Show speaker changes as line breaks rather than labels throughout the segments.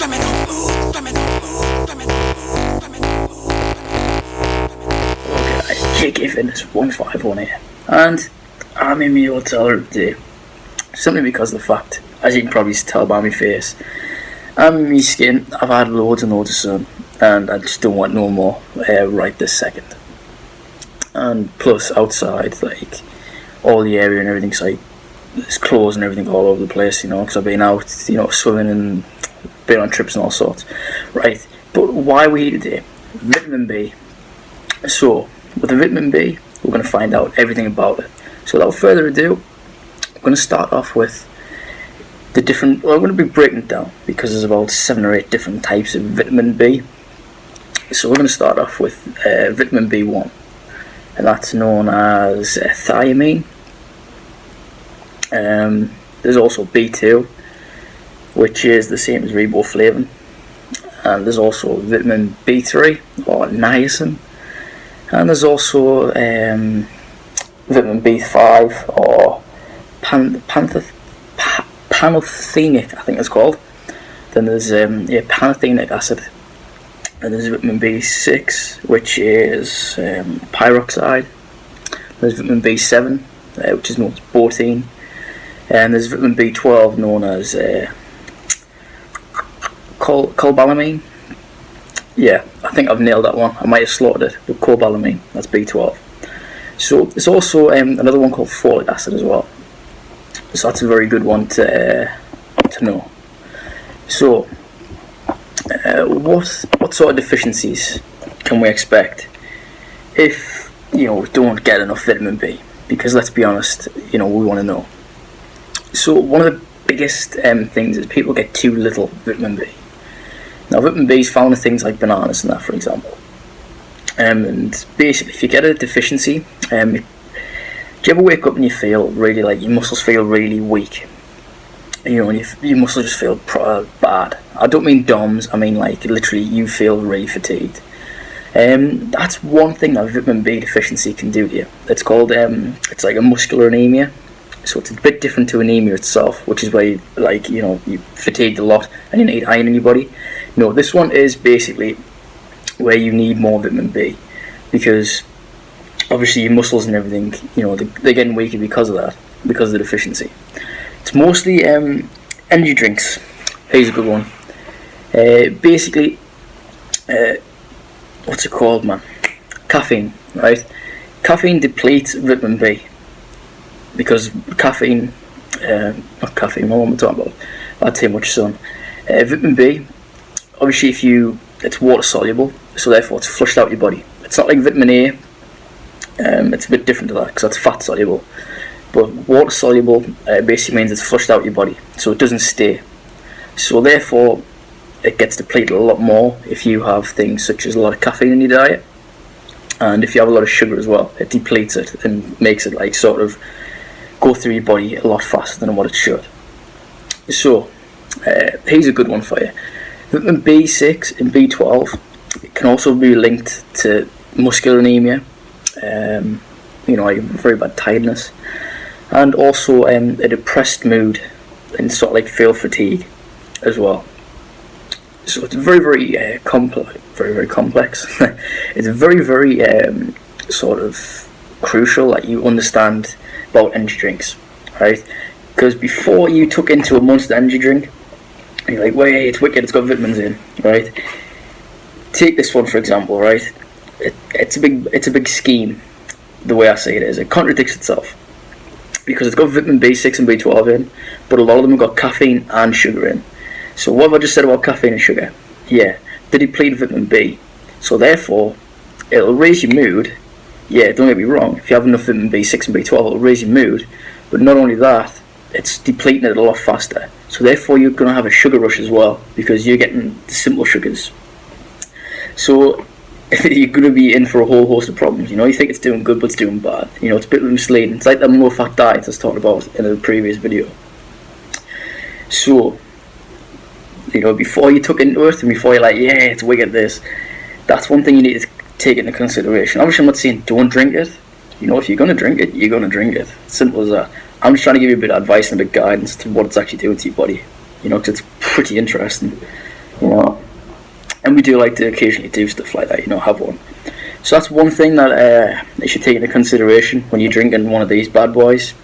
Guys, JK Fitness 151 here, and I'm in my hotel room today, simply because of the fact, as you can probably tell by my face, I'm in my skin. I've had loads and loads of sun, and I just don't want no more right this second. And plus, outside, like, all the area and everything's like, there's clothes and everything all over the place, because I've been out, swimming and been on trips and all sorts. Right, but why are we here today? Vitamin B. So, with the vitamin B, we're going to find out everything about it. So without further ado, I'm going to start off with the different, I'm going to be breaking it down because there's about 7 or 8 different types of vitamin B. So we're going to start off with vitamin B1, and that's known as thiamine. There's also B2, which is the same as riboflavin, and there's also vitamin B3 or niacin. And there's also vitamin B5 or pantothenic, I think it's called. Then there's pantothenic acid. And there's vitamin B6, which is pyroxide. There's vitamin B7, which is known as botine. And there's vitamin B12, known as cobalamin. Yeah, I think I've nailed that one. I might have slaughtered it, but cobalamin, that's B12. So there's also another one called folic acid as well. So that's a very good one to know. So what sort of deficiencies can we expect if we don't get enough vitamin B? Because let's be honest, we want to know. So one of the biggest things is people get too little vitamin B. Now, vitamin B is found in things like bananas and that, for example. And basically, if you get a deficiency, do you ever wake up and you feel really like your muscles feel really weak? And your muscles just feel bad. I don't mean DOMS, I mean like literally you feel really fatigued. That's one thing that vitamin B deficiency can do to you. It's called, it's like a muscular anemia. So it's a bit different to anemia itself, which is where you fatigued a lot and you need iron in your body. No, this one is basically where you need more vitamin B, because obviously your muscles and everything, they're getting weaker because of that, because of the deficiency. It's mostly energy drinks. Here's a good one. Basically, what's it called, man? Caffeine, right? Caffeine depletes vitamin B. Because caffeine, not caffeine, what am I talking about? I had too much sun. Vitamin B, obviously it's water soluble, so therefore it's flushed out your body. It's not like vitamin A, it's a bit different to that because that's fat soluble. But water soluble basically means it's flushed out your body, so it doesn't stay. So therefore it gets depleted a lot more if you have things such as a lot of caffeine in your diet. And if you have a lot of sugar as well, it depletes it and makes it like sort of go through your body a lot faster than what it should. So here's a good one for you. Vitamin B6 and B12 can also be linked to muscular anemia, very bad tiredness, and also a depressed mood and sort of like feel fatigue as well. So it's very, very complex. It's very, very sort of crucial that you understand about energy drinks, right? Because before you took into a Monster energy drink, you're like, wait, it's wicked, it's got vitamins in, right? Take this one for example, right? It's a big scheme. The way I say it is, it contradicts itself because it's got vitamin B6 and B12 in, but a lot of them have got caffeine and sugar in. So what have I just said about caffeine and sugar? Yeah, they deplete vitamin B. So therefore, it'll raise your mood. Yeah, don't get me wrong, if you have enough vitamin B6 and B12, it'll raise your mood. But not only that, it's depleting it a lot faster. So therefore, you're going to have a sugar rush as well, because you're getting the simple sugars. So you're going to be in for a whole host of problems. You think it's doing good, but it's doing bad. It's a bit misleading. It's like that low-fat diet I was talking about in a previous video. So, before you took into it and before you're like, yeah, it's wicked this, that's one thing you need to take into consideration. Obviously, I'm not saying don't drink it. If you're going to drink it, you're going to drink it. Simple as that. I'm just trying to give you a bit of advice and a bit of guidance to what it's actually doing to your body. Because it's pretty interesting. you know. And we do like to occasionally do stuff like that, you know, have one. So that's one thing that you should take into consideration when you're drinking one of these bad boys.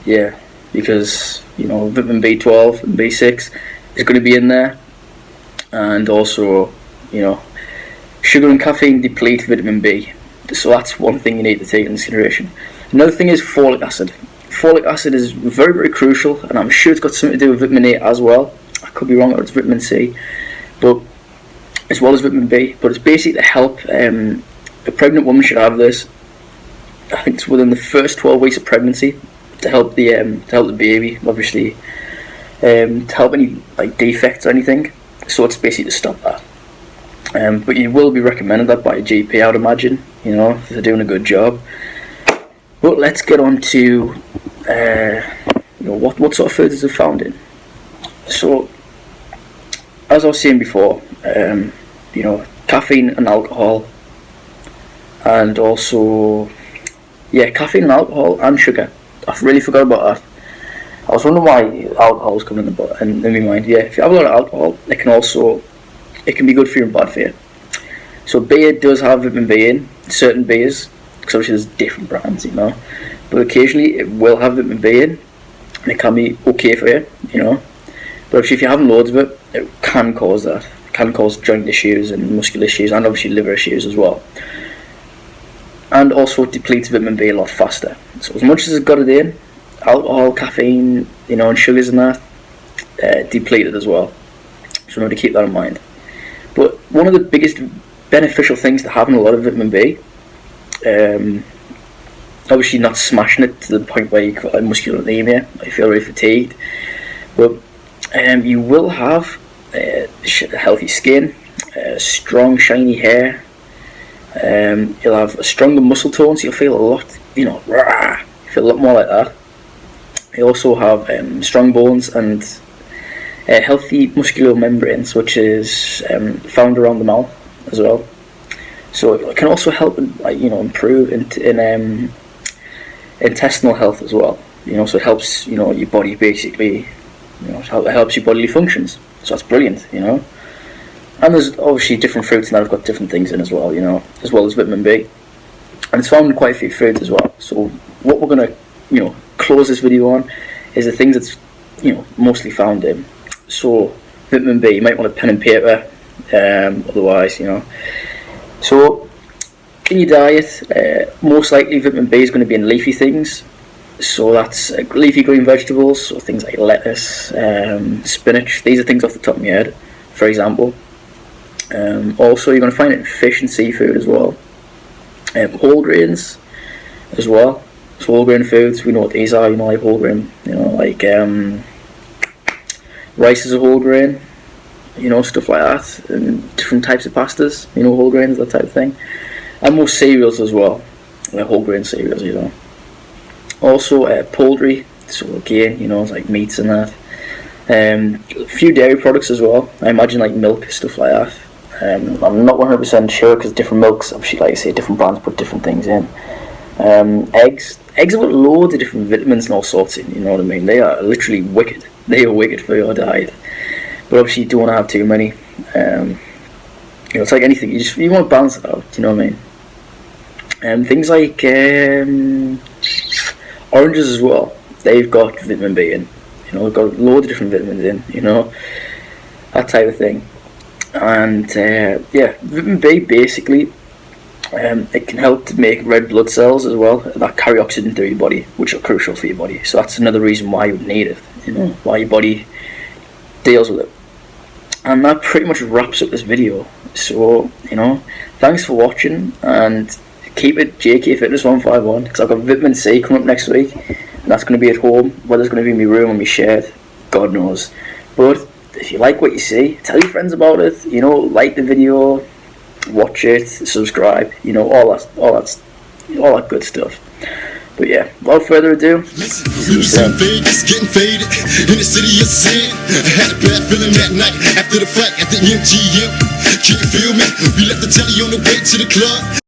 Yeah, because, you know, vitamin B12 and B6 is going to be in there. And also, you know, sugar and caffeine deplete vitamin B. So that's one thing you need to take into consideration. Another thing is folic acid. Folic acid is very, very crucial, and I'm sure it's got something to do with vitamin A as well. I could be wrong, or it's vitamin C, but as well as vitamin B. But it's basically to help a pregnant woman should have this. I think it's within the first 12 weeks of pregnancy to help the baby, obviously, to help any like defects or anything. So it's basically to stop that. But you will be recommended that by a GP, I would imagine. You know, if they're doing a good job. But let's get on to you know, what sort of foods is it found in. So, as I was saying before, you know, caffeine and alcohol, and also, yeah, caffeine and alcohol and sugar. I really forgot about that. I was wondering why alcohol was coming in my mind. Yeah, if you have a lot of alcohol, it can be good for you and bad for you. So beer does have vitamin B in certain beers, because obviously there's different brands, you know. But occasionally it will have vitamin B in, and it can be okay for you, you know. But obviously if you're having loads of it, it can cause that. It can cause joint issues and muscular issues, and obviously liver issues as well. And also it depletes vitamin B a lot faster. So as much as it's got it in, alcohol, caffeine, you know, and sugars and that, deplete it as well. So remember to keep that in mind. But one of the biggest beneficial things to having a lot of vitamin B, obviously not smashing it to the point where you got like muscular anemia, you feel very fatigued, but you will have healthy skin, strong shiny hair, you'll have a stronger muscle tone, so you'll feel a lot, you know, feel a lot more like that. You also have strong bones and healthy muscular membranes, which is found around the mouth as well. So it can also help, like, you know, improve in intestinal health as well. You know, so it helps, you know, your body basically, you know, it helps your bodily functions. So that's brilliant, you know. And there's obviously different fruits that have got different things in as well, you know, as well as vitamin B. And it's found in quite a few foods as well. So what we're going to, you know, close this video on is the things that's, you know, mostly found in. So vitamin B, you might want a pen and paper, otherwise, you know. So in your diet, most likely vitamin B is going to be in leafy things. So that's leafy green vegetables, so things like lettuce, spinach. These are things off the top of my head, for example. Also, you're going to find it in fish and seafood as well. Whole grains as well. So whole grain foods, we know what these are, you know, like whole grain, you know, like rice is a whole grain, you know, stuff like that, and different types of pastas, you know, whole grains, that type of thing. And most cereals as well, like whole grain cereals, you know. Also poultry, so again, you know, it's like meats and that. A few dairy products as well, I imagine like milk, stuff like that. I'm not 100% sure because different milks, obviously, like I say, different brands put different things in. Eggs have got loads of different vitamins and all sorts in, you know what I mean? They are literally wicked. They are wicked for your diet. But obviously you don't want to have too many. You know, it's like anything, you want to balance it out, you know what I mean? Things like oranges as well, they've got vitamin B in. You know, they've got loads of different vitamins in, you know, that type of thing. And yeah, vitamin B basically, it can help to make red blood cells as well that carry oxygen through your body, which are crucial for your body. So that's another reason why you would need it, you know, why your body deals with it. And that pretty much wraps up this video. So, you know, thanks for watching, and keep it JK Fitness 151, because I've got vitamin C coming up next week, and that's going to be at home. Whether it's going to be in my room or my shed, God knows. But if you like what you see, tell your friends about it, you know, like the video, watch it, subscribe, you know, all that good stuff. But yeah, without further ado, see you soon.
Vegas, getting faded in the city of sin. I had a bad feeling that night after the fight at the MGM. Can you feel me? We left the telly on the way to the club.